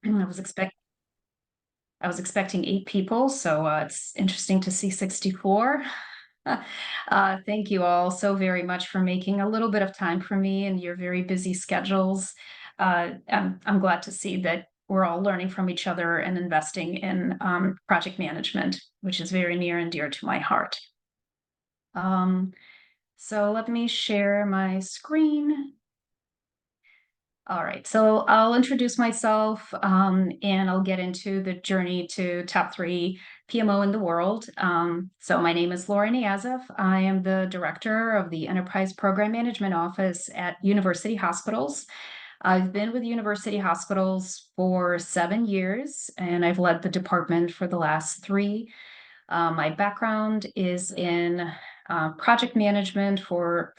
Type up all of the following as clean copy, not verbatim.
I was expecting 8 people, so it's interesting to see 64. Thank you all so very much for making a little bit of time for me in your very busy schedules. I'm glad to see that we're all learning from each other and investing in project management, which is very near and dear to my heart. So let me share my screen. All right, so I'll introduce myself and I'll get into the journey to top 3 PMO in the world. So my name is Laura Niazov. I am the director of the Enterprise Program Management Office at University Hospitals. I've been with University Hospitals for 7 years, and I've led the department for the last 3. My background is in project management for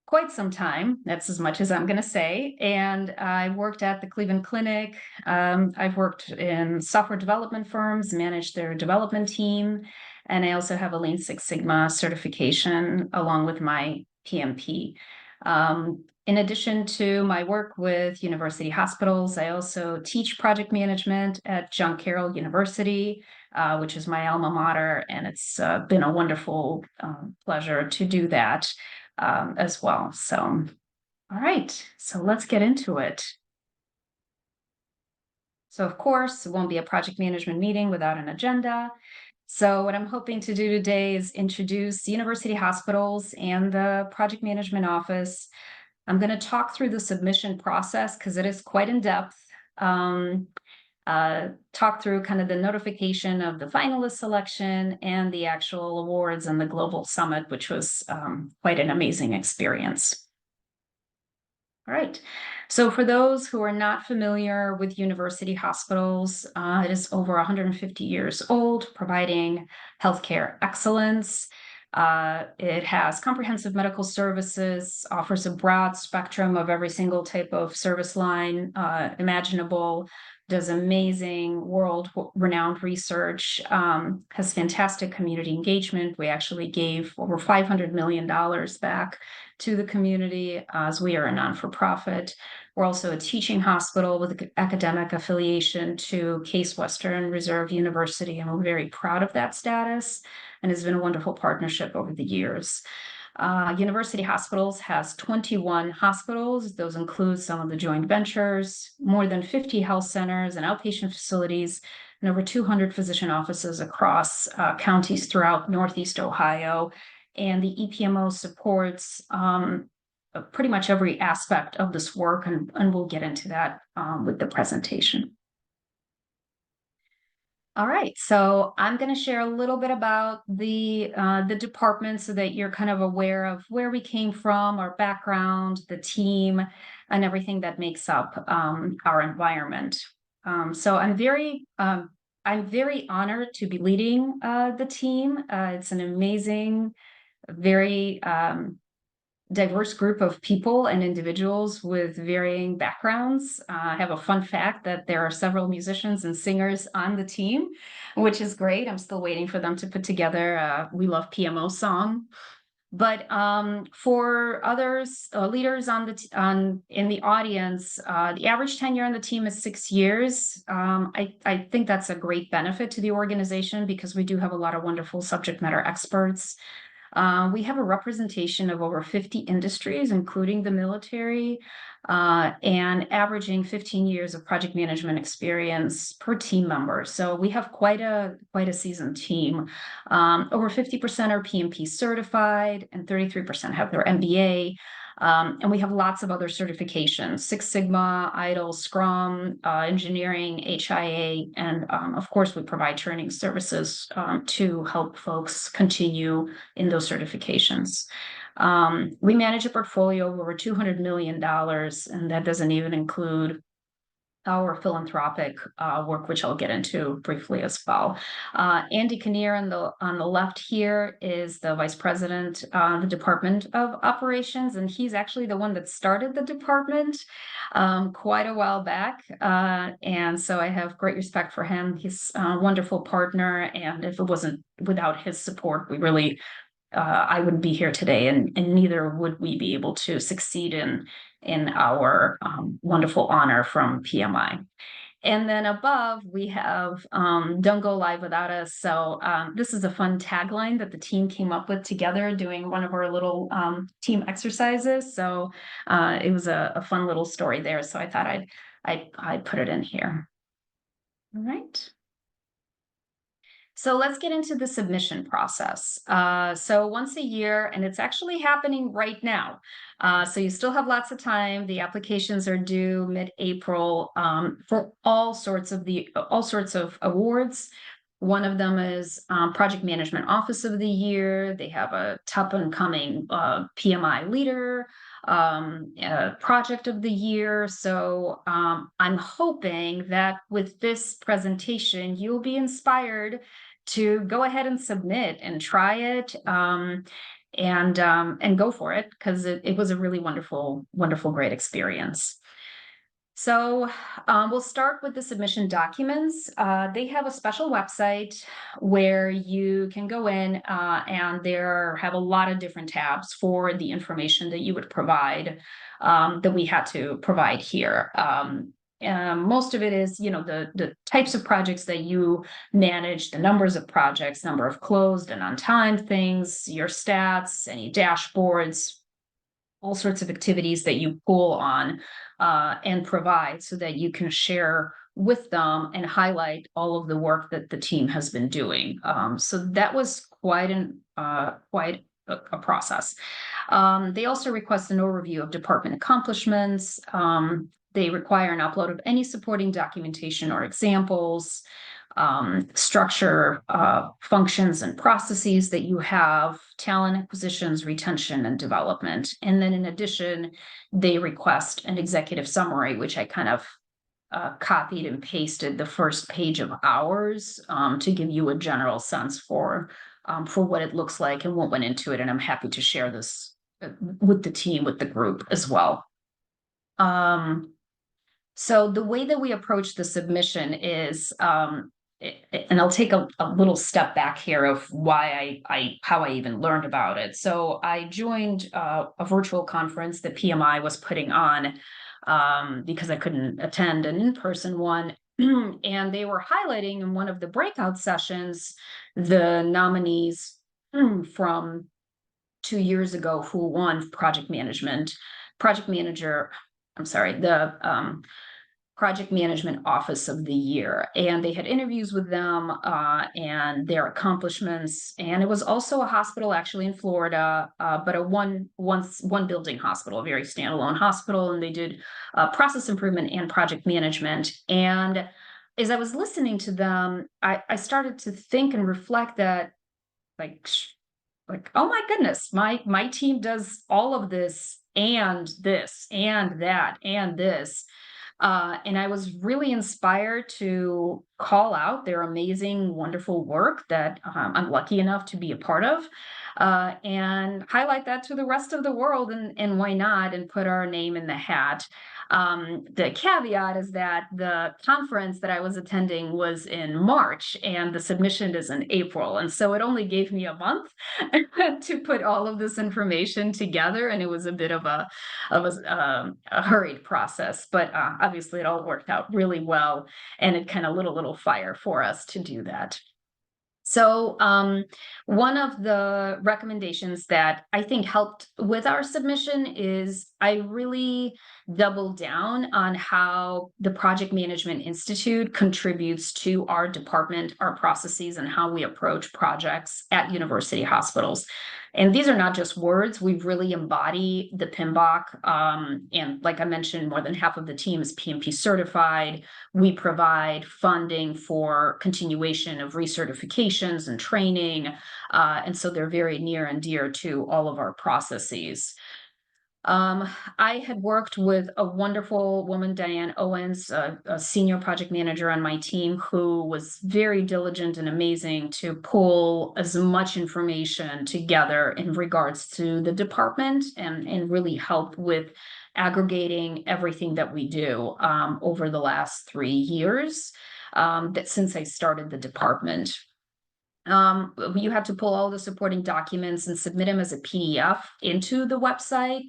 quite some time. That's as much as I'm going to say. And I worked at the Cleveland Clinic. I've worked in software development firms, managed their development team, and I also have a Lean Six Sigma certification along with my PMP. In addition to my work with University Hospitals, I also teach project management at John Carroll University, which is my alma mater, and it's been a wonderful pleasure to do that as well. So, all right, so let's get into it. So of course, it won't be a project management meeting without an agenda. So what I'm hoping to do today is introduce University Hospitals and the project management office. I'm going to talk through the submission process because it is quite in depth. Talk through kind of the notification of the finalist selection and the actual awards and the global summit, which was quite an amazing experience. All right. So for those who are not familiar with University Hospitals, it is over 150 years old, providing healthcare excellence. It has comprehensive medical services, offers a broad spectrum of every single type of service line imaginable, does amazing world-renowned research, has fantastic community engagement. We actually gave over $500 million back to the community as we are a non-for-profit. We're also a teaching hospital with academic affiliation to Case Western Reserve University, and we're very proud of that status, and it's been a wonderful partnership over the years. University Hospitals has 21 hospitals. Those include some of the joint ventures, more than 50 health centers and outpatient facilities, and over 200 physician offices across counties throughout Northeast Ohio. And the EPMO supports pretty much every aspect of this work, and we'll get into that with the presentation. All right, so I'm going to share a little bit about the department so that you're kind of aware of where we came from, our background, the team, and everything that makes up our environment. So I'm very honored to be leading the team. It's an amazing, very diverse group of people and individuals with varying backgrounds. I have a fun fact that there are several musicians and singers on the team, which is great. I'm still waiting for them to put together a We Love PMO song. But for others, leaders in the audience, the average tenure on the team is 6 years. I think that's a great benefit to the organization because we do have a lot of wonderful subject matter experts. We have a representation of over 50 industries, including the military, and averaging 15 years of project management experience per team member. So we have quite a seasoned team. Over 50% are PMP certified, and 33% have their MBA. And we have lots of other certifications: Six Sigma, ITIL, Scrum, engineering, HIA, and of course, we provide training services to help folks continue in those certifications. We manage a portfolio of over $200 million, and that doesn't even include our philanthropic work, which I'll get into briefly as well. Andy Kinnear on the left here is the vice president, the Department of Operations, and he's actually the one that started the department quite a while back. And so I have great respect for him. He's a wonderful partner, and if it wasn't without his support, we really I wouldn't be here today, and neither would we be able to succeed in our wonderful honor from PMI. And then above, we have Don't Go Live Without Us. So this is a fun tagline that the team came up with together doing one of our little team exercises. So it was a fun little story there. So I thought I'd put it in here. All right. So let's get into the submission process. So once a year, and it's actually happening right now. So you still have lots of time. The applications are due mid-April for all sorts of awards. One of them is Project Management Office of the Year. They have a top and coming PMI leader, project of the year. So I'm hoping that with this presentation, you'll be inspired to go ahead and submit and try it, and go for it, because it was a really wonderful, great experience. So we'll start with the submission documents. They have a special website where you can go in and there have a lot of different tabs for the information that you would provide, that we had to provide here. Most of it is, the types of projects that you manage, the numbers of projects, number of closed and on time things, your stats, any dashboards, all sorts of activities that you pull on and provide so that you can share with them and highlight all of the work that the team has been doing. So that was quite a process. They also request an overview of department accomplishments. They require an upload of any supporting documentation or examples, structure, functions and processes that you have, talent acquisitions, retention, and development. And then in addition, they request an executive summary, which I kind of copied and pasted the first page of ours to give you a general sense for what it looks like and what went into it. And I'm happy to share this with the team, with the group as well. So the way that we approach the submission is, and I'll take a little step back here of why how I even learned about it. So I joined a virtual conference that PMI was putting on because I couldn't attend an in-person one. And they were highlighting in one of the breakout sessions the nominees from 2 years ago who won project manager. I'm sorry, the Project Management Office of the Year. And they had interviews with them and their accomplishments. And it was also a hospital actually in Florida, but a one building hospital, a very standalone hospital. And they did process improvement and project management. And as I was listening to them, I started to think and reflect that like, oh my goodness, my team does all of this and this and that and this. And I was really inspired to call out their amazing, wonderful work that I'm lucky enough to be a part of, and highlight that to the rest of the world. And why not? And put our name in the hat. The caveat is that the conference that I was attending was in March and the submission is in April. And so it only gave me a month to put all of this information together. And it was a bit of a hurried process, but obviously it all worked out really well. And it kind of lit a little fire for us to do that. So one of the recommendations that I think helped with our submission is I really doubled down on how the Project Management Institute contributes to our department, our processes, and how we approach projects at university hospitals. And these are not just words. We really embody the PMBOK. And like I mentioned, more than half of the team is PMP certified. We provide funding for continuation of recertifications and training. And so they're very near and dear to all of our processes. I had worked with a wonderful woman, Diane Owens, a senior project manager on my team, who was very diligent and amazing to pull as much information together in regards to the department and really help with aggregating everything that we do over the last 3 years that since I started the department. You have to pull all the supporting documents and submit them as a PDF into the website.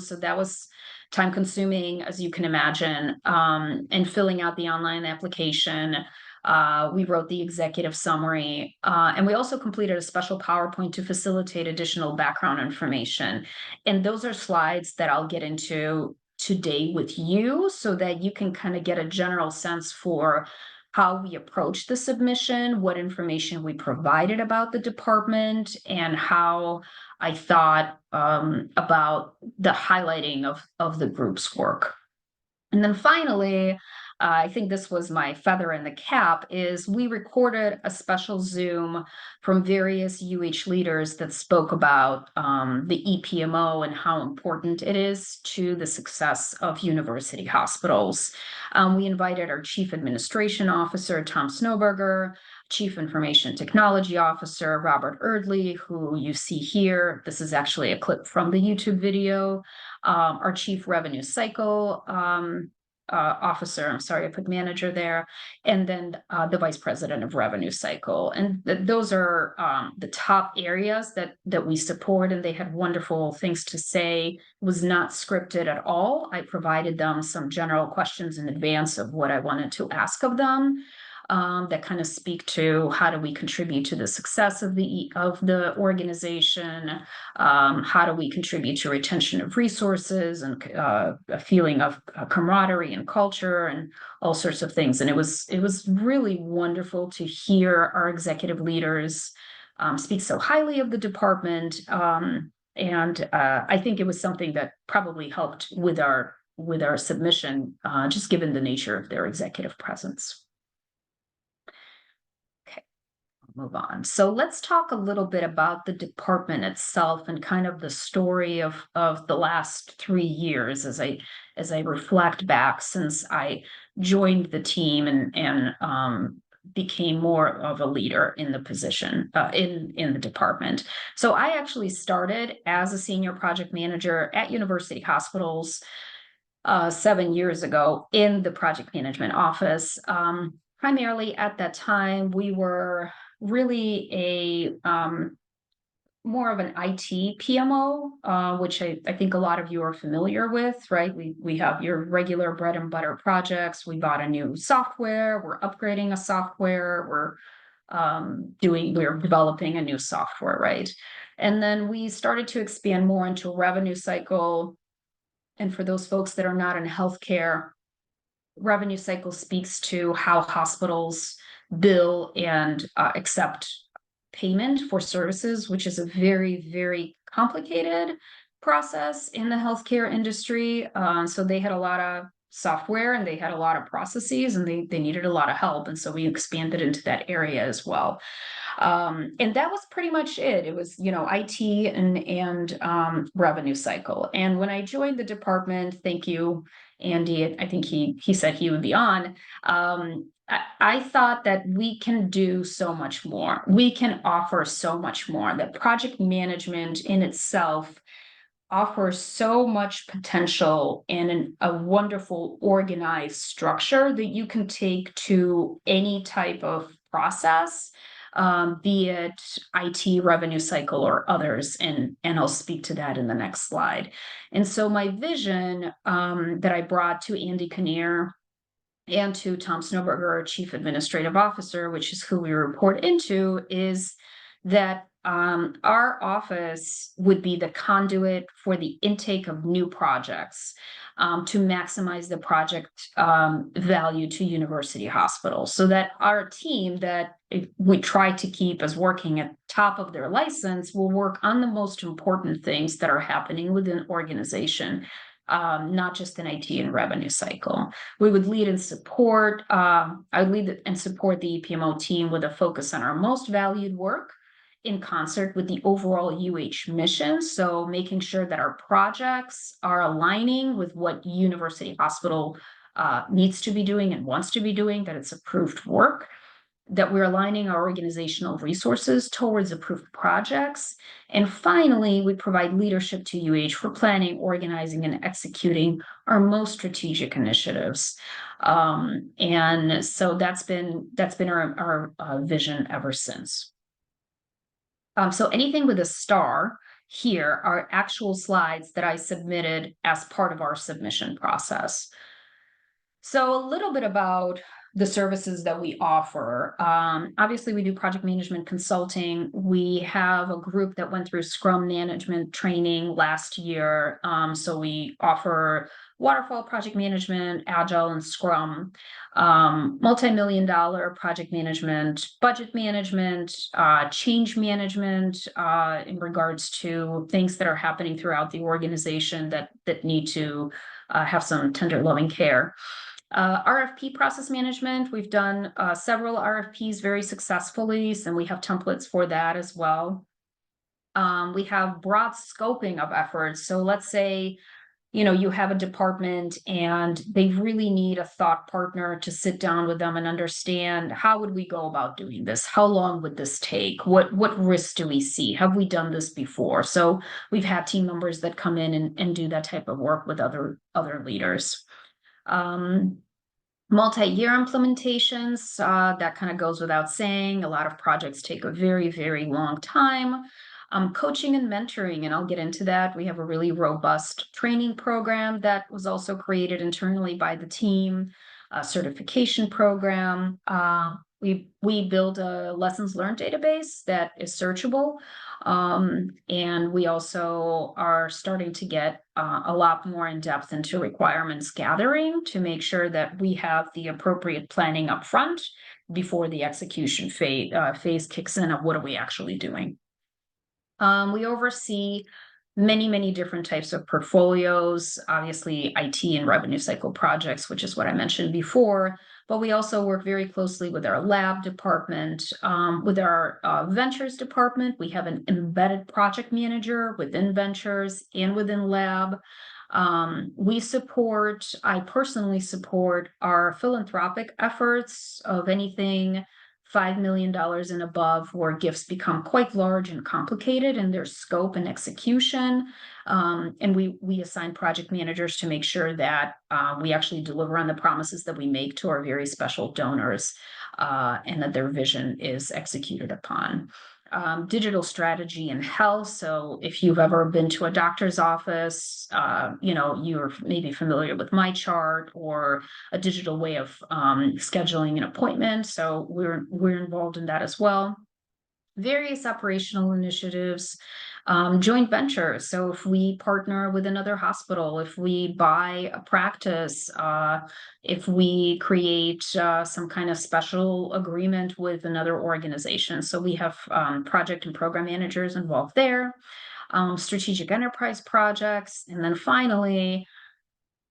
So that was time consuming, as you can imagine, and filling out the online application. We wrote the executive summary, and we also completed a special PowerPoint to facilitate additional background information. And those are slides that I'll get into today with you so that you can kind of get a general sense for how we approached the submission, what information we provided about the department, and how I thought about the highlighting of the group's work. And then finally, I think this was my feather in the cap, is we recorded a special Zoom from various leaders that spoke about the EPMO and how important it is to the success of university hospitals. We invited our Chief Administration Officer, Tom Snowberger, Chief Information Technology Officer, Robert Erdley, who you see here. This is actually a clip from the YouTube video. Our Chief Revenue Cycle Officer, I'm sorry, I put manager there, and then the Vice President of Revenue Cycle. And those are the top areas that we support, and they had wonderful things to say. It was not scripted at all. I provided them some general questions in advance of what I wanted to ask of them. That kind of speak to how do we contribute to the success of the organization, how do we contribute to retention of resources and a feeling of camaraderie and culture and all sorts of things. And it was really wonderful to hear our executive leaders speak so highly of the department. And I think it was something that probably helped with our submission, just given the nature of their executive presence. Move on. So let's talk a little bit about the department itself and kind of the story of the last 3 years as I reflect back since I joined the team and became more of a leader in the position in the department. So I actually started as a senior project manager at university hospitals 7 years ago in the project management office. Primarily at that time, we were really a more of an IT PMO, which I think a lot of you are familiar with, right? We have your regular bread and butter projects. We bought a new software. We're upgrading a software. We're developing a new software, right? And then we started to expand more into revenue cycle. And for those folks that are not in healthcare, revenue cycle speaks to how hospitals bill and accept payment for services, which is a very, very complicated process in the healthcare industry. So they had a lot of software and they had a lot of processes and they needed a lot of help. And so we expanded into that area as well. And that was pretty much it. It was, IT and revenue cycle. And when I joined the department, thank you, Andy, I think he said he would be on. I thought that we can do so much more. We can offer so much more. That project management in itself offers so much potential and a wonderful organized structure that you can take to any type of process, be it IT, revenue cycle, or others. And I'll speak to that in the next slide. And so my vision that I brought to Andy Kinnear and to Tom Snowberger, our Chief Administrative Officer, which is who we report into, is that our office would be the conduit for the intake of new projects to maximize the project value to university hospitals, so that our team that we try to keep as working at top of their license will work on the most important things that are happening within an organization. Not just an IT and revenue cycle. We would lead and support, I would lead and support the EPMO team with a focus on our most valued work in concert with the overall mission. So making sure that our projects are aligning with what university hospital needs to be doing and wants to be doing, that it's approved work, that we're aligning our organizational resources towards approved projects. And finally, we provide leadership to for planning, organizing, and executing our most strategic initiatives. And so that's been our vision ever since. So anything with a star here are actual slides that I submitted as part of our submission process. So a little bit about the services that we offer. Obviously, we do project management consulting. We have a group that went through Scrum management training last year. So we offer waterfall project management, Agile, and Scrum, multi-million-dollar project management, budget management, change management in regards to things that are happening throughout the organization that need to have some tender loving care. RFP process management, we've done several RFPs very successfully, and we have templates for that as well. We have broad scoping of efforts. So let's say, you have a department and they really need a thought partner to sit down with them and understand, how would we go about doing this? How long would this take? What risks do we see? Have we done this before? So we've had team members that come in and do that type of work with other leaders. Multi-year implementations, that kind of goes without saying. A lot of projects take a very, very long time. Coaching and mentoring, and I'll get into that. We have a really robust training program that was also created internally by the team, a certification program. We build a lessons learned database that is searchable. And we also are starting to get a lot more in depth into requirements gathering to make sure that we have the appropriate planning up front before the execution phase kicks in of what are we actually doing. We oversee many different types of portfolios, obviously IT and revenue cycle projects, which is what I mentioned before, but we also work very closely with our lab department, with our ventures department. We have an embedded project manager within ventures and within lab. I personally support our philanthropic efforts of anything $5 million and above, where gifts become quite large and complicated in their scope and execution. And we assign project managers to make sure that we actually deliver on the promises that we make to our very special donors, and that their vision is executed upon. Digital strategy and health. So if you've ever been to a doctor's office, you're maybe familiar with MyChart or a digital way of scheduling an appointment. So we're involved in that as well. Various operational initiatives, joint ventures. So if we partner with another hospital, if we buy a practice, if we create some kind of special agreement with another organization. So we have project and program managers involved there, strategic enterprise projects. And then finally,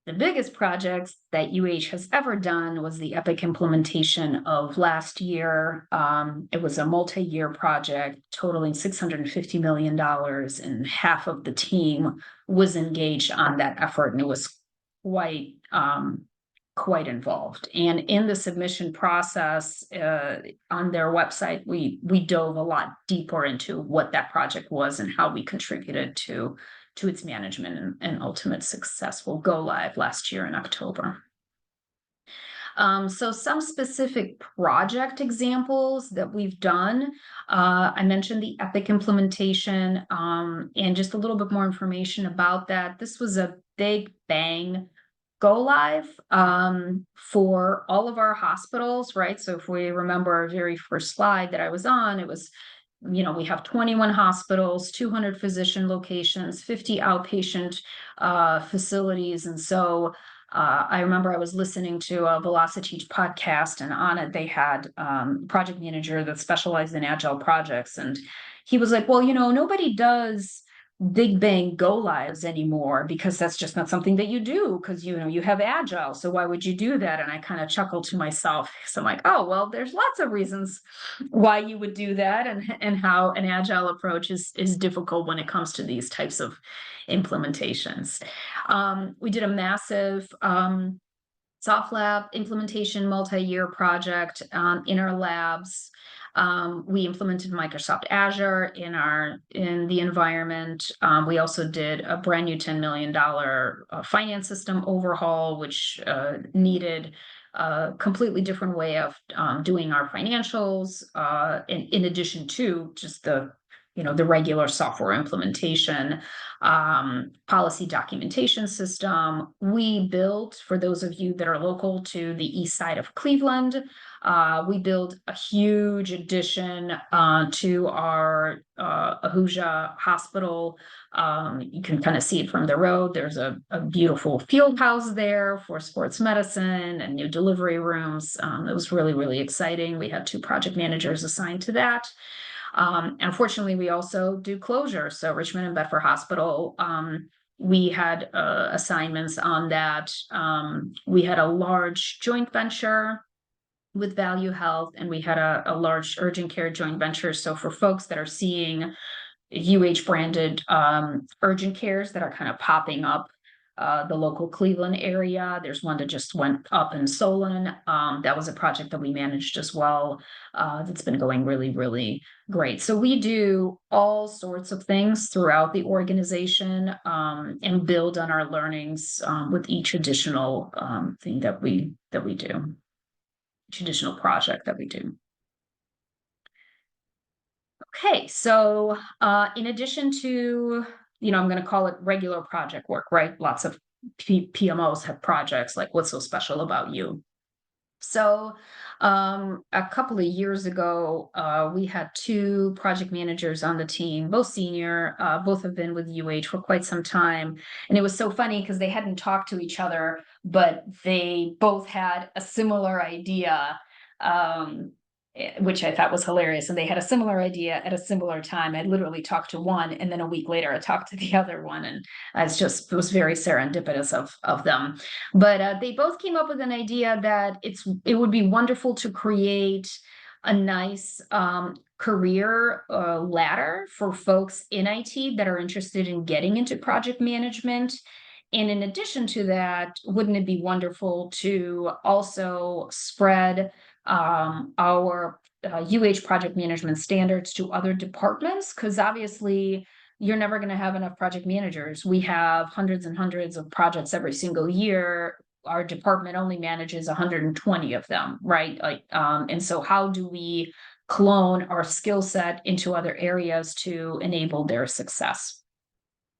the biggest projects that UH has ever done was the Epic implementation of last year. It was a multi-year project totaling $650 million, and half of the team was engaged on that effort, and it was quite involved. And in the submission process, on their website, we dove a lot deeper into what that project was and how we contributed to its management and ultimate successful go live last year in October. So some specific project examples that we've done. I mentioned the Epic implementation, and just a little bit more information about that. This was a big bang go live for all of our hospitals, right? So if we remember our very first slide that I was on, it was, we have 21 hospitals, 200 physician locations, 50 outpatient facilities. And so I remember I was listening to a Velociteach podcast, and on it they had a project manager that specialized in agile projects. And he was like, well, nobody does big bang go lives anymore, because that's just not something that you do, because you have agile, so why would you do that? And I kind of chuckled to myself, so I'm like, oh well, there's lots of reasons why you would do that, and how an agile approach is difficult when it comes to these types of implementations. We did a massive soft lab implementation multi-year project in our labs. We implemented Microsoft Azure in the environment. We also did a brand new $10 million finance system overhaul, which needed a completely different way of doing our financials, in addition to just the the regular software implementation, policy documentation system. We built, for those of you that are local to the east side of Cleveland, we built a huge addition to our Ahuja hospital. You can kind of see it from the road. There's a beautiful field house there for sports medicine and new delivery rooms. It was really, really exciting. We had 2 project managers assigned to that. Unfortunately, we also do closure. So Richmond and Bedford Hospital, we had assignments on that. We had a large joint venture with Value Health, and we had a large urgent care joint venture. So for folks that are seeing UH branded urgent cares that are kind of popping up the local Cleveland area. There's one that just went up in Solon. That was a project that we managed as well. That's been going really, really great. So we do all sorts of things throughout the organization and build on our learnings with each additional thing that we do, each additional project that we do. Okay, so in addition to, I'm going to call it regular project work, right? Lots of PMOs have projects, like what's so special about you? So a couple of years ago, we had 2 project managers on the team, both senior, both have been with UH for quite some time. And it was so funny because they hadn't talked to each other, but they both had a similar idea. Which I thought was hilarious. And they had a similar idea at a similar time. I literally talked to one, and then a week later I talked to the other one. And it was very serendipitous of them. But they both came up with an idea that it would be wonderful to create a nice career ladder for folks in IT that are interested in getting into project management. And in addition to that, wouldn't it be wonderful to also spread our UH project management standards to other departments? Because obviously you're never going to have enough project managers. We have hundreds and hundreds of projects every single year. Our department only manages 120 of them, right? And so how do we clone our skill set into other areas to enable their success?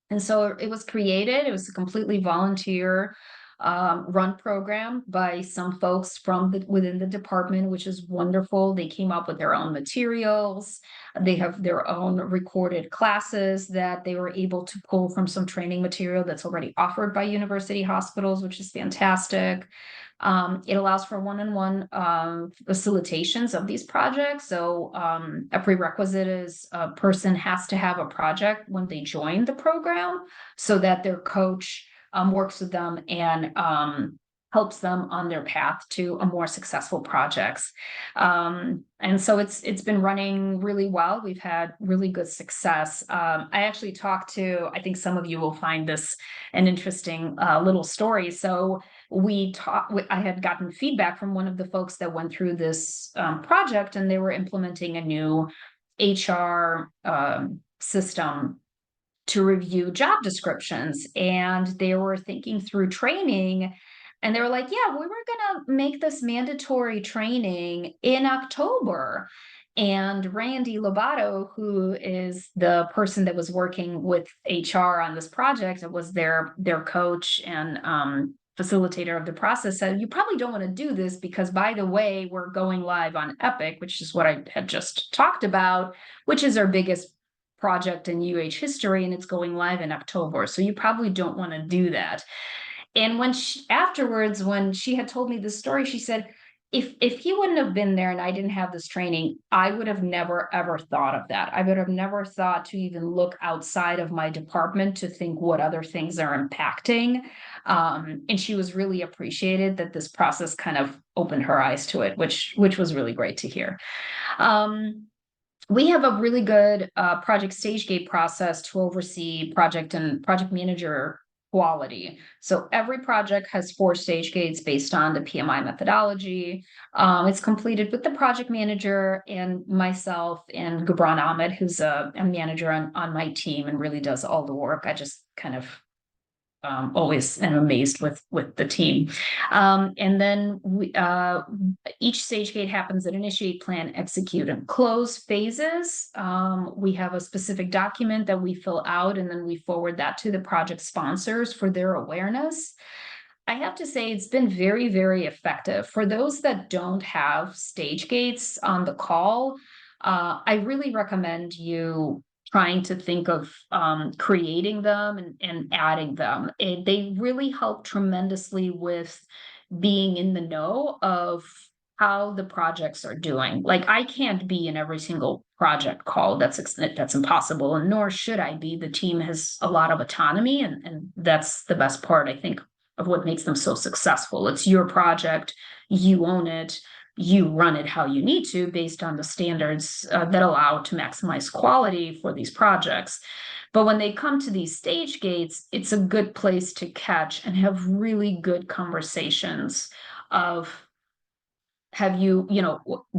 And so it was created. It was a completely volunteer run program by some folks from within the department, which is wonderful. They came up with their own materials. They have their own recorded classes that they were able to pull from some training material that's already offered by university hospitals, which is fantastic. It allows for one-on-one facilitations of these projects. So a prerequisite is a person has to have a project when they join the program so that their coach works with them and helps them on their path to a more successful projects. And so it's been running really well. We've had really good success. I actually talked to, I think some of you will find this an interesting little story. So I had gotten feedback from one of the folks that went through this project, and they were implementing a new HR system to review job descriptions, and they were thinking through training, and they were like, yeah, we were going to make this mandatory training in October. And Randy Lobato, who is the person that was working with HR on this project, it was their coach and facilitator of the process, said, you probably don't want to do this because, by the way, we're going live on Epic, which is what I had just talked about, which is our biggest project in UH history, and it's going live in October. So you probably don't want to do that. And afterwards, when she had told me this story, she said, if he wouldn't have been there and I didn't have this training, I would have never, ever thought of that. I would have never thought to even look outside of my department to think what other things are impacting. And she was really appreciated that this process kind of opened her eyes to it, which was really great to hear. We have a really good project stage gate process to oversee project and project manager quality. So every project has 4 stage gates based on the PMI methodology. It's completed with the project manager and myself and Gibran Ahmed, who's a manager on my team and really does all the work. I just kind of always am amazed with the team. And then each stage gate happens at initiate, plan, execute, and close phases. We have a specific document that we fill out, and then we forward that to the project sponsors for their awareness. I have to say it's been very, very effective. For those that don't have stage gates on the call, I really recommend you trying to think of creating them and adding them. They really help tremendously with being in the know of how the projects are doing. Like I can't be in every single project call. That's impossible, and nor should I be. The team has a lot of autonomy, and that's the best part, I think, of what makes them so successful. It's your project, you own it, you run it how you need to based on the standards that allow to maximize quality for these projects. But when they come to these stage gates, it's a good place to catch and have really good conversations of, have you,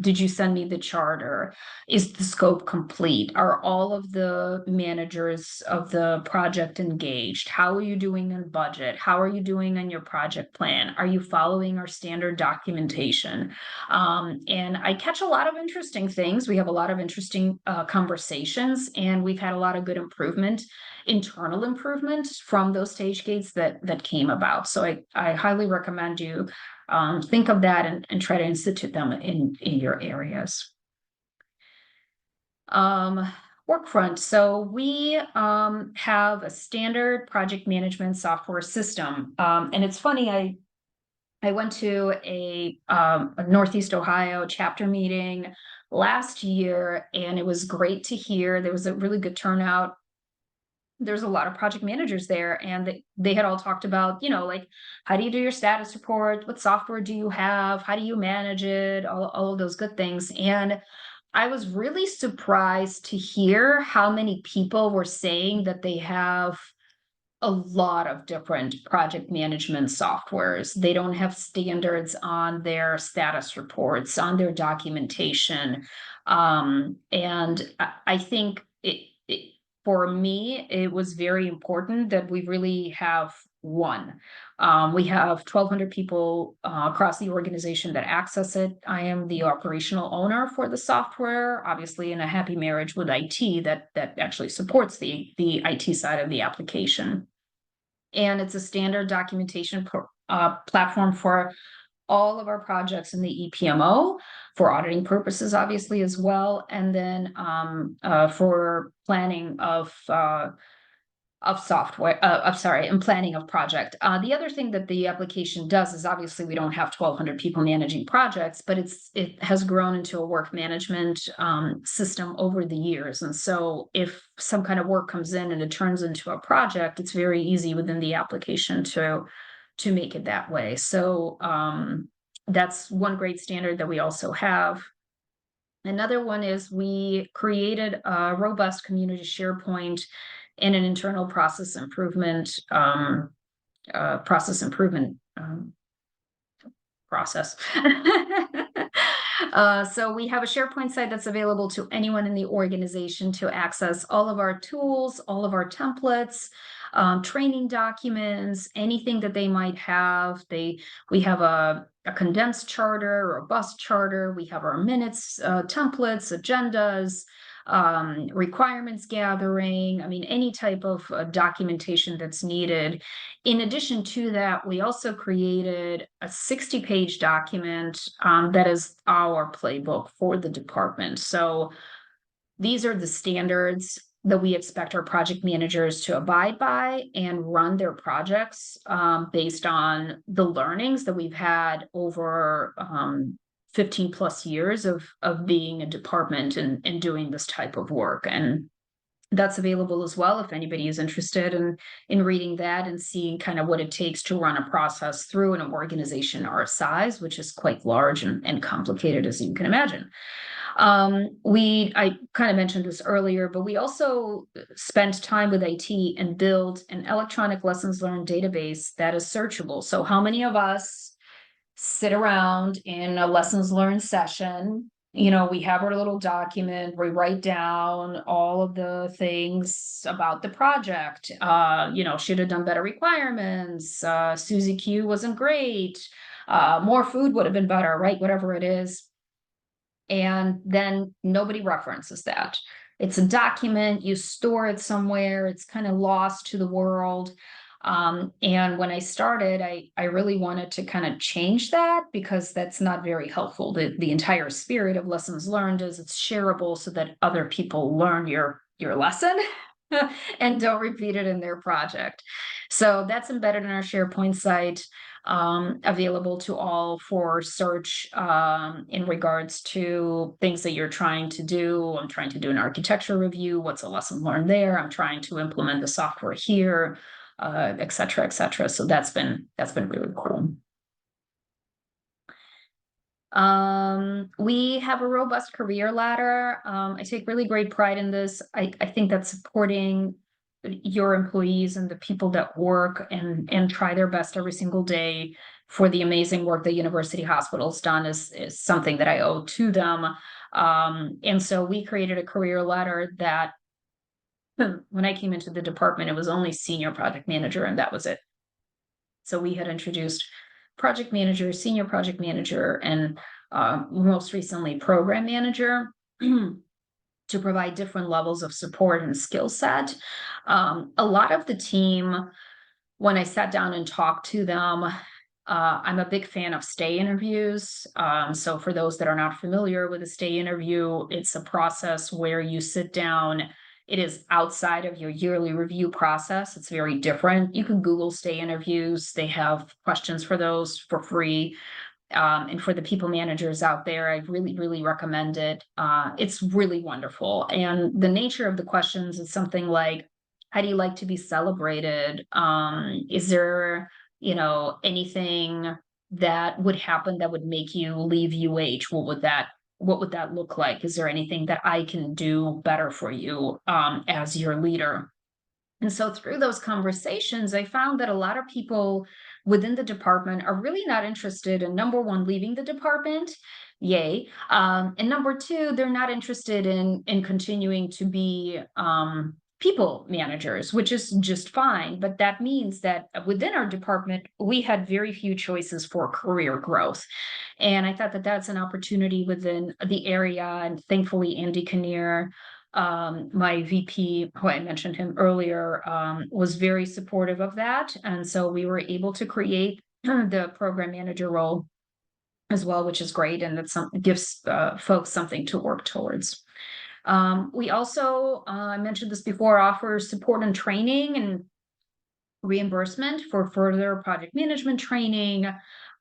did you send me the charter? Is the scope complete? Are all of the managers of the project engaged? How are you doing in budget? How are you doing on your project plan? Are you following our standard documentation? And I catch a lot of interesting things. We have a lot of interesting conversations, and we've had a lot of good internal improvement from those stage gates that came about. So I highly recommend you think of that and try to institute them in your areas. Workfront. So we have a standard project management software system. And it's funny, I went to a Northeast Ohio chapter meeting last year, and it was great to hear. There was a really good turnout. There's a lot of project managers there, and they had all talked about, like, how do you do your status report? What software do you have? How do you manage it? All of those good things. And I was really surprised to hear how many people were saying that they have a lot of different project management softwares. They don't have standards on their status reports, on their documentation. And I think for me, it was very important that we really have one. We have 1,200 people across the organization that access it. I am the operational owner for the software, obviously in a happy marriage with IT that actually supports the IT side of the application. And it's a standard documentation platform for all of our projects in the EPMO for auditing purposes, obviously, as well. And then for planning of software, and planning of project. The other thing that the application does is, obviously we don't have 1,200 people managing projects, but it has grown into a work management system over the years. And so if some kind of work comes in and it turns into a project, it's very easy within the application to make it that way. So that's one great standard that we also have. Another one is we created a robust community SharePoint and an internal process improvement process. So we have a SharePoint site that's available to anyone in the organization to access all of our tools, all of our templates, training documents, anything that they might have. We have a condensed charter, a robust charter. We have our minutes, templates, agendas, requirements gathering. I mean, any type of documentation that's needed. In addition to that, we also created a 60-page document that is our playbook for the department. So these are the standards that we expect our project managers to abide by and run their projects based on the learnings that we've had over 15 plus years of being a department and doing this type of work. And that's available as well if anybody is interested in reading that and seeing kind of what it takes to run a process through an organization our size, which is quite large and complicated, as you can imagine. I kind of mentioned this earlier, but we also spent time with IT and built an electronic lessons learned database that is searchable. So how many of us sit around in a lessons learned session we have our little document, we write down all of the things about the project. Should have done better requirements. Susie Q wasn't great. More food would have been better, right? Whatever it is. And then nobody references that. It's a document, you store it somewhere, it's kind of lost to the world. And when I started, I really wanted to kind of change that because that's not very helpful. The entire spirit of lessons learned is it's shareable so that other people learn your lesson and don't repeat it in their project. So that's embedded in our SharePoint site, available to all for search, in regards to things that you're trying to do. I'm trying to do an architecture review. What's a lesson learned there? I'm trying to implement the software here, et cetera, et cetera. So that's been really cool. We have a robust career ladder. I take really great pride in this. I think that supporting your employees and the people that work and try their best every single day for the amazing work that University Hospital's done is something that I owe to them. And so we created a career ladder that when I came into the department, it was only senior project manager, and that was it. So we had introduced project manager, senior project manager, and most recently program manager to provide different levels of support and skill set. A lot of the team, when I sat down and talked to them, I'm a big fan of stay interviews. So for those that are not familiar with a stay interview, it's a process where you sit down. It is outside of your yearly review process. It's very different. You can Google stay interviews. They have questions for those for free. And for the people managers out there, I really, really recommend it. It's really wonderful. And the nature of the questions is something like, how do you like to be celebrated? Is there, anything that would happen that would make you leave UH? What would that look like? Is there anything that I can do better for you, as your leader? And so through those conversations, I found that a lot of people within the department are really not interested in, number one, leaving the department. Yay. And number two, they're not interested in continuing to be people managers, which is just fine. But that means that within our department, we had very few choices for career growth. And I thought that that's an opportunity within the area. And thankfully, Andy Kinnear, my VP, who I mentioned him earlier, was very supportive of that. And so we were able to create the program manager role as well, which is great. And that gives folks something to work towards. We also, I mentioned this before, offer support and training and reimbursement for further project management training.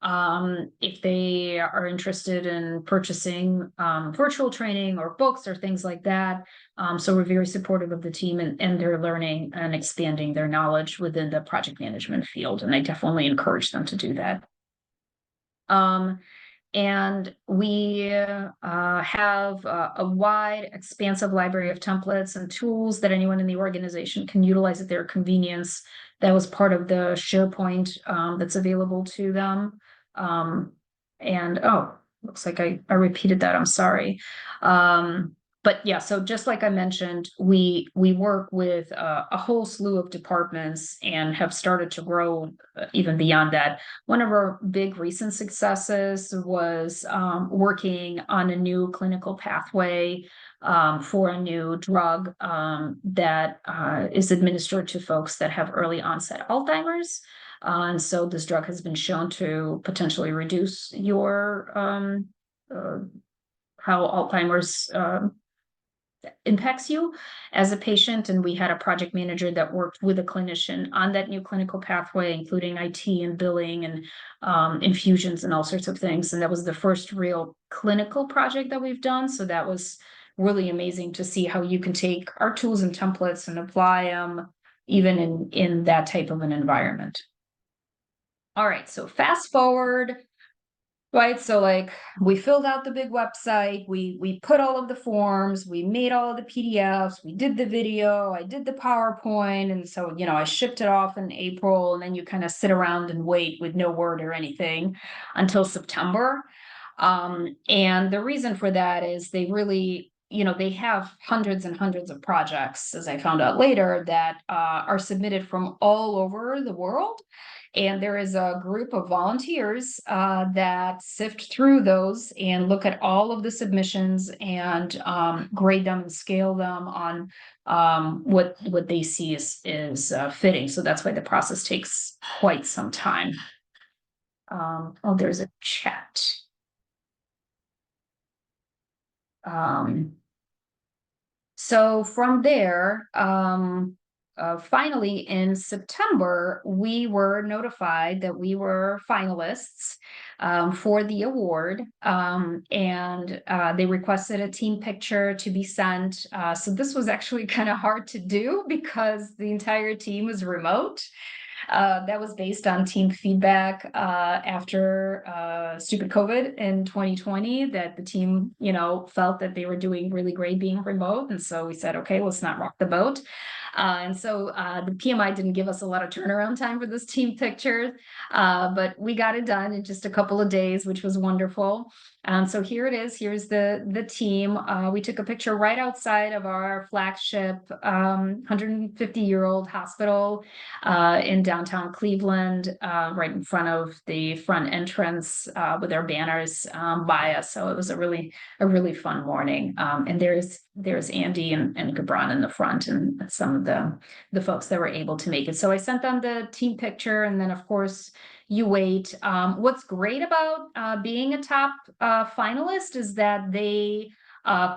If they are interested in purchasing virtual training or books or things like that. So we're very supportive of the team and their learning and expanding their knowledge within the project management field. And I definitely encourage them to do that. And we have a wide, expansive library of templates and tools that anyone in the organization can utilize at their convenience. That was part of the SharePoint that's available to them. And looks like I repeated that. I'm sorry. But yeah, so just like I mentioned, we work with a whole slew of departments and have started to grow even beyond that. One of our big recent successes was working on a new clinical pathway for a new drug that is administered to folks that have early onset Alzheimer's. And so this drug has been shown to potentially reduce your how Alzheimer's impacts you as a patient. And we had a project manager that worked with a clinician on that new clinical pathway, including IT and billing and infusions and all sorts of things. And that was the first real clinical project that we've done. So that was really amazing to see how you can take our tools and templates and apply them even in that type of an environment. All right, so fast forward. Right, so like we filled out the big website, we put all of the forms, we made all of the PDFs, we did the video, I did the PowerPoint, and so I shipped it off in April, and then you kind of sit around and wait with no word or anything until September. And the reason for that is they really, they have hundreds and hundreds of projects, as I found out later, that are submitted from all over the world. And there is a group of volunteers that sift through those and look at all of the submissions and grade them and scale them on what they see is fitting. So that's why the process takes quite some time. Oh, there's a chat. So from there, finally in September, we were notified that we were finalists for the award, and they requested a team picture to be sent. So this was actually kind of hard to do because the entire team was remote. That was based on team feedback after stupid COVID in 2020, that the team, felt that they were doing really great being remote. And so we said, okay, let's not rock the boat. And so the PMI didn't give us a lot of turnaround time for this team picture, but we got it done in just a couple of days, which was wonderful. So here it is. Here's the team. We took a picture right outside of our flagship 150-year-old hospital in downtown Cleveland, right in front of the front entrance with our banners by us. So it was a really fun morning. And there's Andy and Gibran in the front, and some of the folks that were able to make it. So I sent them the team picture, and then of course you wait. What's great about being a top finalist is that they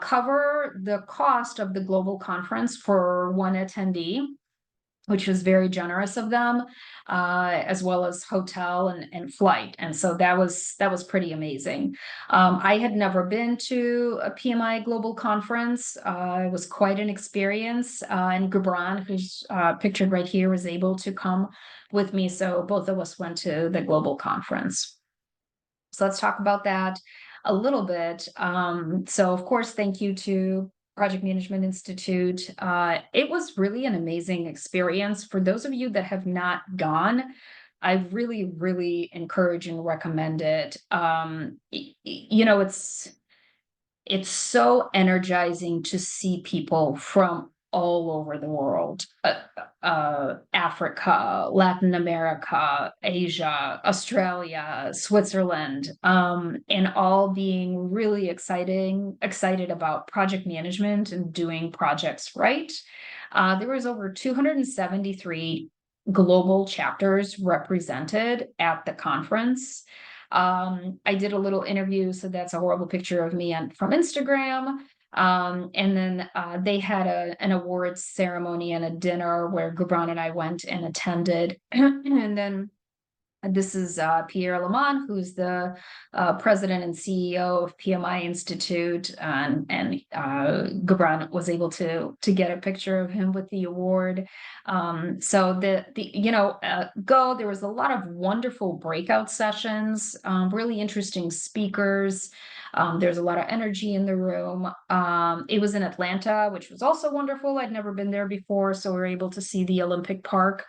cover the cost of the global conference for one attendee, which was very generous of them, as well as hotel and flight. And so that was pretty amazing. I had never been to a PMI global conference. It was quite an experience. And Gibran, who's pictured right here, was able to come with me. So both of us went to the global conference. So let's talk about that a little bit. So of course, thank you to Project Management Institute. It was really an amazing experience. For those of you that have not gone, I really, really encourage and recommend it. It's so energizing to see people from all over the world, Africa, Latin America, Asia, Australia, Switzerland, and all being really excited about project management and doing projects right. There was over 273 global chapters represented at the conference. I did a little interview, so that's a horrible picture of me from Instagram. And then they had an awards ceremony and a dinner where Gibran and I went and attended. And then this is Pierre Lamont, who's the president and CEO of PMI Institute, and Gibran was able to get a picture of him with the award. So there was a lot of wonderful breakout sessions, really interesting speakers. There's a lot of energy in the room. It was in Atlanta, which was also wonderful. I'd never been there before, so we were able to see the Olympic Park,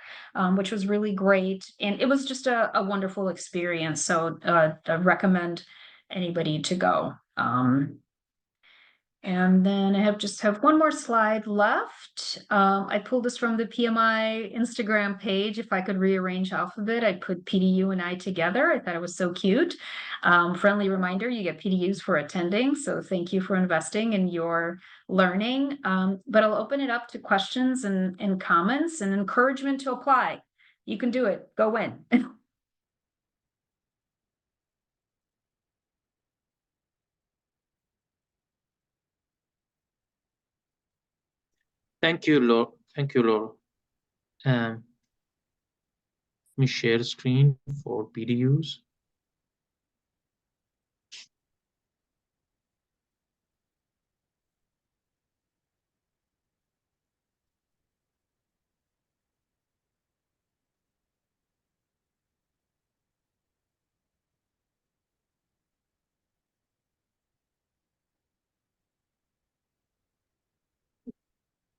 which was really great. And it was just a wonderful experience. So I recommend anybody to go. And then I just have one more slide left. I pulled this from the PMI Instagram page. If I could rearrange alphabet, I'd put PDU and I together. I thought it was so cute. Friendly reminder, you get PDUs for attending. So thank you for investing in your learning. But I'll open it up to questions and comments and encouragement to apply. You can do it. Go win. Thank you, Laura. Thank you, Laura. Let me share screen for PDUs.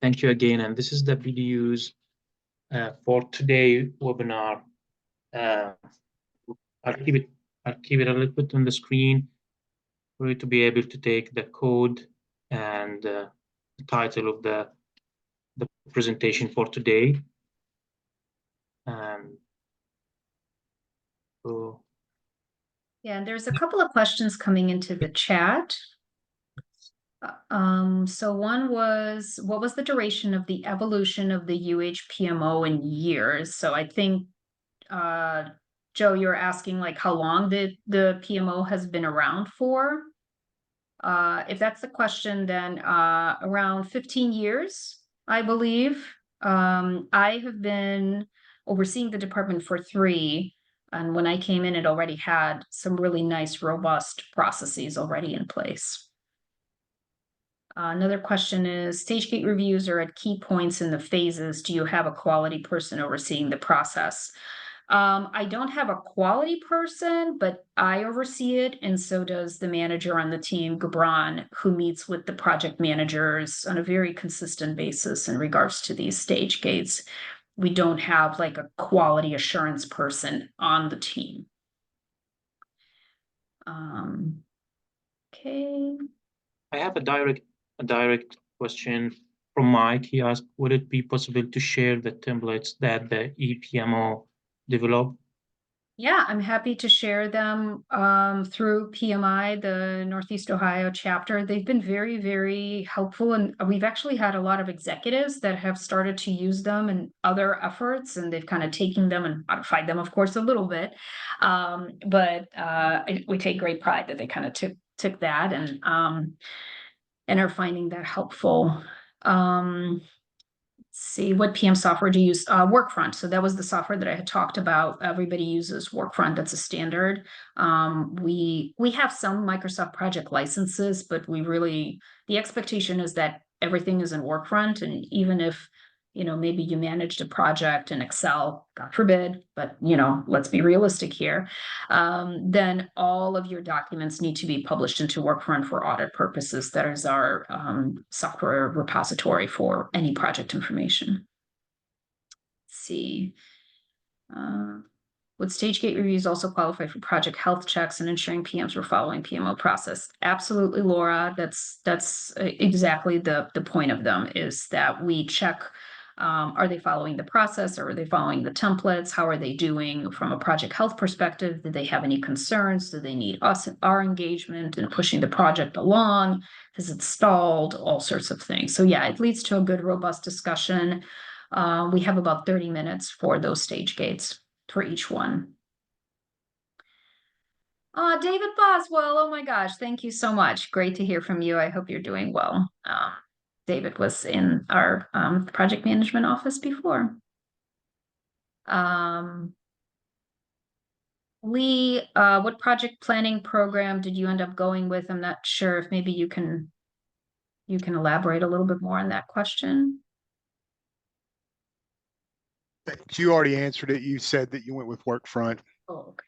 Thank you again. And this is the PDUs for today webinar. I'll keep it a little bit on the screen. for you to be able to take the code and the title of the presentation for today. And so Yeah, and there's a couple of questions coming into the chat. So one was, what was the duration of the evolution of the UHPMO in years? So I think, Joe, you're asking like how long the PMO has been around for? If that's the question, then around 15 years, I believe. I have been overseeing the department for 3, and when I came in, it already had some really nice, robust processes already in place. Another question is, stage gate reviews are at key points in the phases. Do you have a quality person overseeing the process? I don't have a quality person, but I oversee it, and so does the manager on the team, Gabran, who meets with the project managers on a very consistent basis in regards to these stage gates. We don't have like a quality assurance person on the team. Okay. I have a direct question from Mike. He asked, would it be possible to share the templates that the EPMO developed? Yeah, I'm happy to share them through PMI, the Northeast Ohio chapter. They've been very, very helpful, and we've actually had a lot of executives that have started to use them in other efforts, and they've kind of taken them and modified them, of course, a little bit. But we take great pride that they kind of took that and are finding that helpful. See, what PM software do you use? Workfront. So that was the software that I had talked about. Everybody uses Workfront. That's a standard. We have some Microsoft project licenses, but the expectation is that everything is in Workfront. And even if, maybe you managed a project in Excel, God forbid, but, let's be realistic here, then all of your documents need to be published into Workfront for audit purposes. That is our software repository for any project information. Let's see. Would stage gate reviews also qualify for project health checks and ensuring PMs were following PMO process? Absolutely, Laura. That's exactly the point of them, is that we check, are they following the process, or are they following the templates? How are they doing from a project health perspective? Did they have any concerns? Do they need our engagement in pushing the project along? Has it stalled? All sorts of things. So yeah, it leads to a good, robust discussion. We have about 30 minutes for those stage gates for each one. David Boswell, oh my gosh, thank you so much. Great to hear from you. I hope you're doing well. David was in our project management office before. Lee, what project planning program did you end up going with? I'm not sure if maybe you can elaborate a little bit more on that question. You already answered it. You said that you went with Workfront. Oh, okay.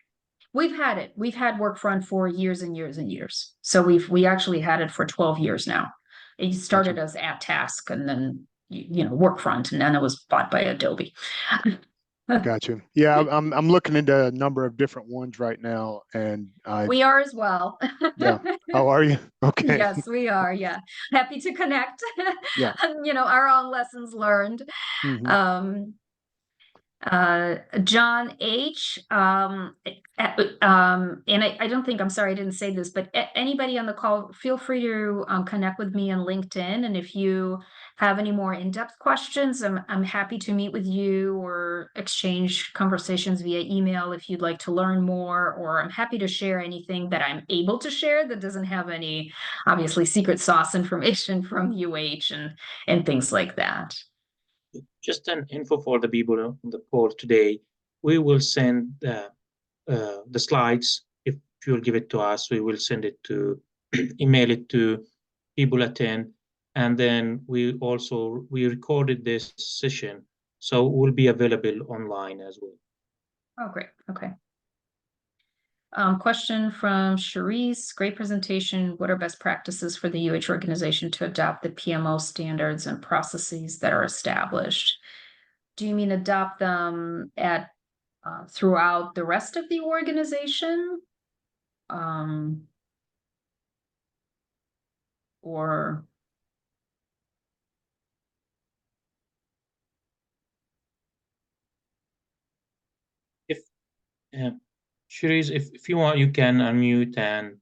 We've had it. We've had Workfront for years and years and years. So we actually had it for 12 years now. It started as @Task, and then Workfront, and then it was bought by Adobe. Gotcha. Yeah, I'm looking into a number of different ones right now, and we are as well. Yeah. How are you? Okay. Yes, we are. Yeah, happy to connect. Yeah. Our own lessons learned. Mm-hmm. John H. And I don't think, I'm sorry, I didn't say this, but anybody on the call, feel free to connect with me on LinkedIn. And if you have any more in-depth questions, I'm happy to meet with you or exchange conversations via email if you'd like to learn more, or I'm happy to share anything that I'm able to share that doesn't have any, obviously, secret sauce information from UH and things like that. Just an info for the people on the call today. We will send the slides. If you'll give it to us, we will send it to email it to people attend, and then we recorded this session, so it will be available online as well. Oh, great. Okay. Question from Charisse. Great presentation. What are best practices for the UH organization to adopt the PMO standards and processes that are established? Do you mean adopt them throughout the rest of the organization? or? Shiriz, if you want, you can unmute and.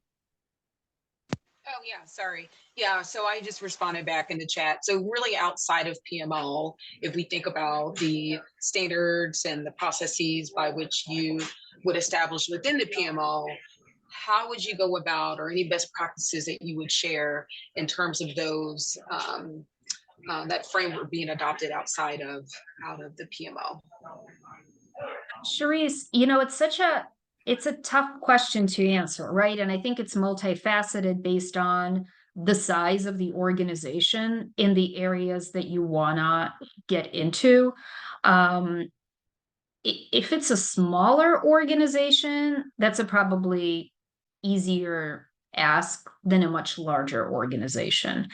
Oh, yeah, sorry. Yeah, so I just responded back in the chat. So really outside of PMO, if we think about the standards and the processes by which you would establish within the PMO, how would you go about, or any best practices that you would share in terms of those, that framework being adopted out of the PMO? Charisse, it's a tough question to answer, right? And I think it's multifaceted based on the size of the organization in the areas that you wanna get into. If it's a smaller organization, that's a probably easier ask than a much larger organization.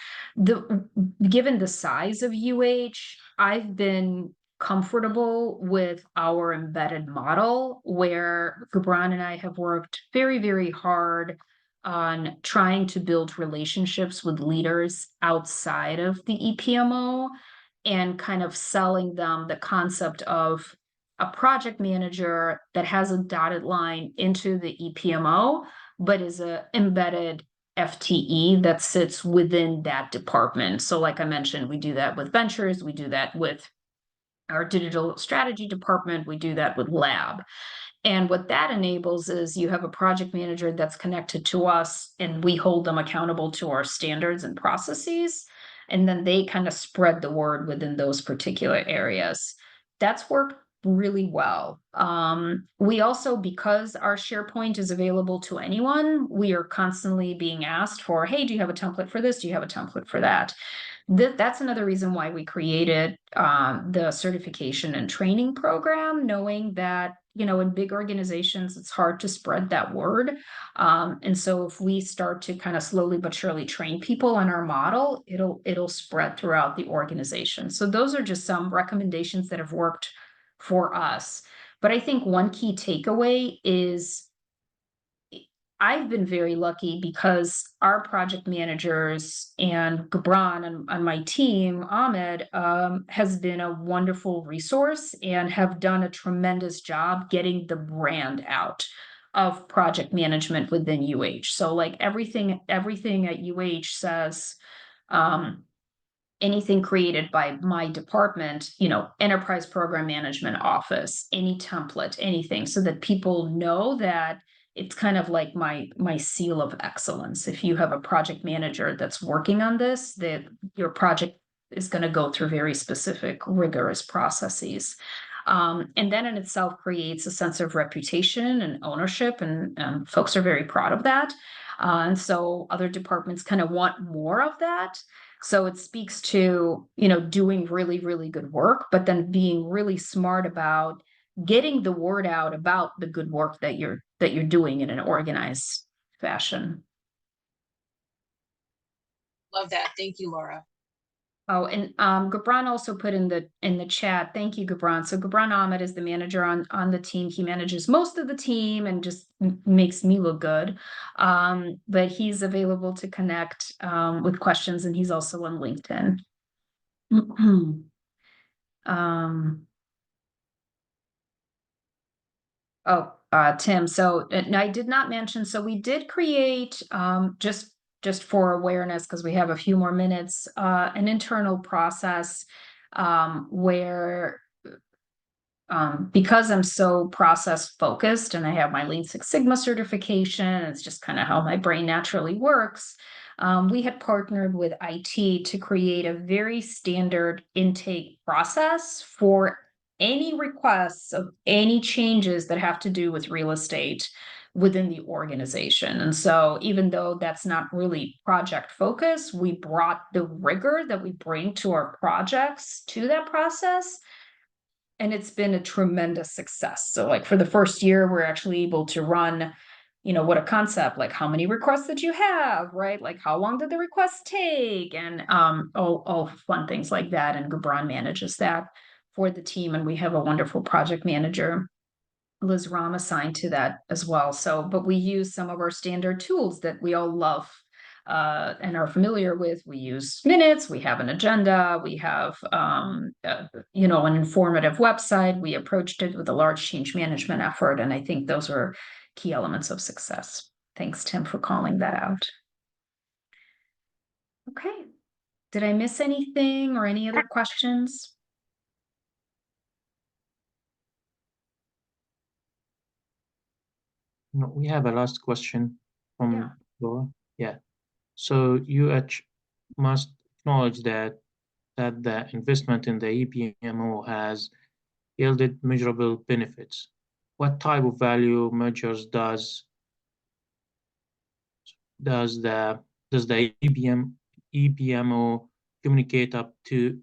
Given the size of UH, I've been comfortable with our embedded model, where Gibran and I have worked very, very hard on trying to build relationships with leaders outside of the EPMO and kind of selling them the concept of a project manager that has a dotted line into the EPMO, but is a embedded FTE that sits within that department. So like I mentioned, we do that with ventures, we do that with our digital strategy department, we do that with lab. And what that enables is you have a project manager that's connected to us, and we hold them accountable to our standards and processes. And then they kind of spread the word within those particular areas. That's worked really well. We also, because our SharePoint is available to anyone, we are constantly being asked for, hey, do you have a template for this? Do you have a template for that? That's another reason why we created the certification and training program, knowing that, in big organizations, it's hard to spread that word. And so if we start to kind of slowly but surely train people on our model, it'll spread throughout the organization. So those are just some recommendations that have worked for us. But I think one key takeaway is I've been very lucky because our project managers and Gibran and my team, Ahmed, has been a wonderful resource and have done a tremendous job getting the brand out of project management within UH. So like everything at UH says, anything created by my department, enterprise program management office, any template, anything, so that people know that it's kind of like my seal of excellence. If you have a project manager that's working on this, that your project is going to go through very specific, rigorous processes. And that in itself creates a sense of reputation and ownership, and folks are very proud of that. And so other departments kind of want more of that. So it speaks to, doing really, really good work, but then being really smart about getting the word out about the good work that you're doing in an organized fashion. Love that. Thank you, Laura. Oh, and Gibran also put in the chat. Thank you, Gibran. So Gibran Ahmed is the manager on the team. He manages most of the team and just makes me look good. But he's available to connect with questions, and he's also on LinkedIn. Tim, so I did not mention, so we did create, just for awareness, because we have a few more minutes, an internal process where, because I'm so process focused and I have my Lean Six Sigma certification, it's just kind of how my brain naturally works. We had partnered with IT to create a very standard intake process for any requests of any changes that have to do with real estate within the organization. And so even though that's not really project focused, we brought the rigor that we bring to our projects to that process. And it's been a tremendous success. So like for the first year, we're actually able to run, what a concept, like how many requests did you have, right? Like how long did the request take? And all fun things like that. And Gibran manages that for the team. And we have a wonderful project manager, Liz Ram, assigned to that as well. So, but we use some of our standard tools that we all love and are familiar with, we use minutes, we have an agenda, we have, you know, an informative website. We approached it with a large change management effort, and I think those are key elements of success. Thanks, Tim, for calling that out. Okay. Did I miss anything or any other questions? No, we have a last question from Yeah. Laura. Yeah. So UH must acknowledge that the investment in the EPMO has yielded measurable benefits. What type of value measures does the EPMO communicate up to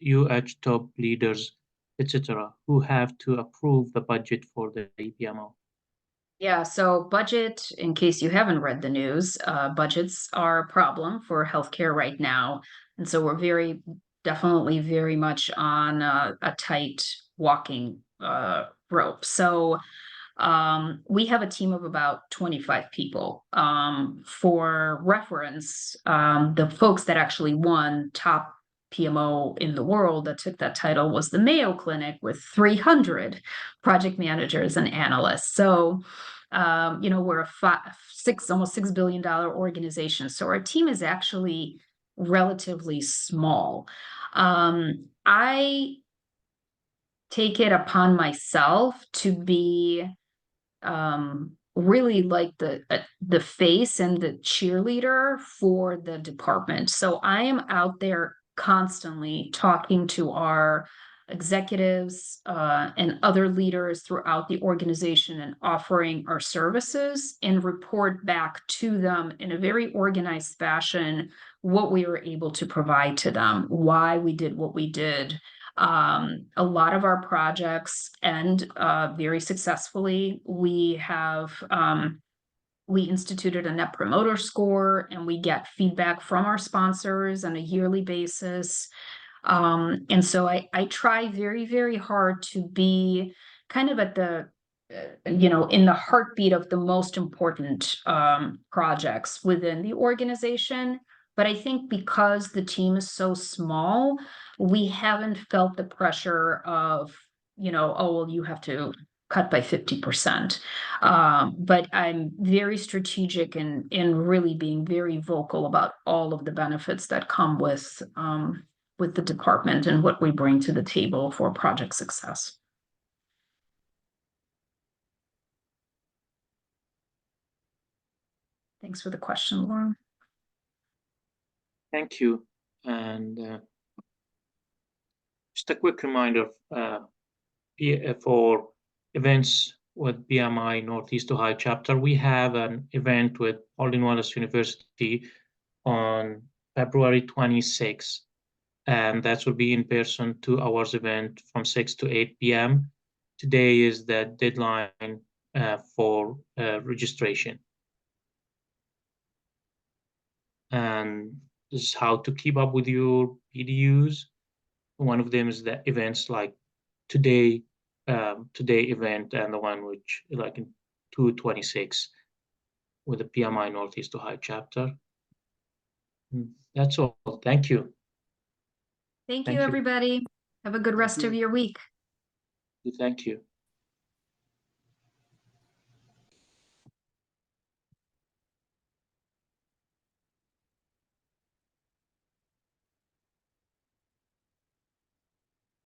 UH top leaders, etc., who have to approve the budget for the EPMO? Yeah, so budget, in case you haven't read the news, budgets are a problem for healthcare right now. And so we're definitely very much on a tight walking rope. So we have a team of about 25 people. For reference, the folks that actually won top PMO in the world that took that title was the Mayo Clinic with 300 project managers and analysts. So, you know, we're almost $6 billion organization. So our team is actually relatively small. I take it upon myself to be really like the face and the cheerleader for the department. So I am out there constantly talking to our executives and other leaders throughout the organization and offering our services and report back to them in a very organized fashion what we were able to provide to them, why we did what we did. A lot of our projects end very successfully. We instituted a Net Promoter Score, and we get feedback from our sponsors on a yearly basis. And so I try very, very hard to be kind of at the, you know, in the heartbeat of the most important projects within the organization. But I think because the team is so small, we haven't felt the pressure of, you know, oh, well, you have to cut by 50%. But I'm very strategic in really being very vocal about all of the benefits that come with the department and what we bring to the table for project success. Thanks for the question, Lauren. Thank you. And just a quick reminder for events with PMI Northeast Ohio chapter, we have an event with Paulding Wallace University on February 26th, and that will be in person, 2 hours event from 6 to 8 p.m. Today is the deadline for registration. And this is how to keep up with your PDUs. One of them is the events like today event, and the one which like in 2/26 with the PMI Northeast Ohio chapter. That's all. Thank you. Thank you, everybody. Have a good rest of your week. Thank you.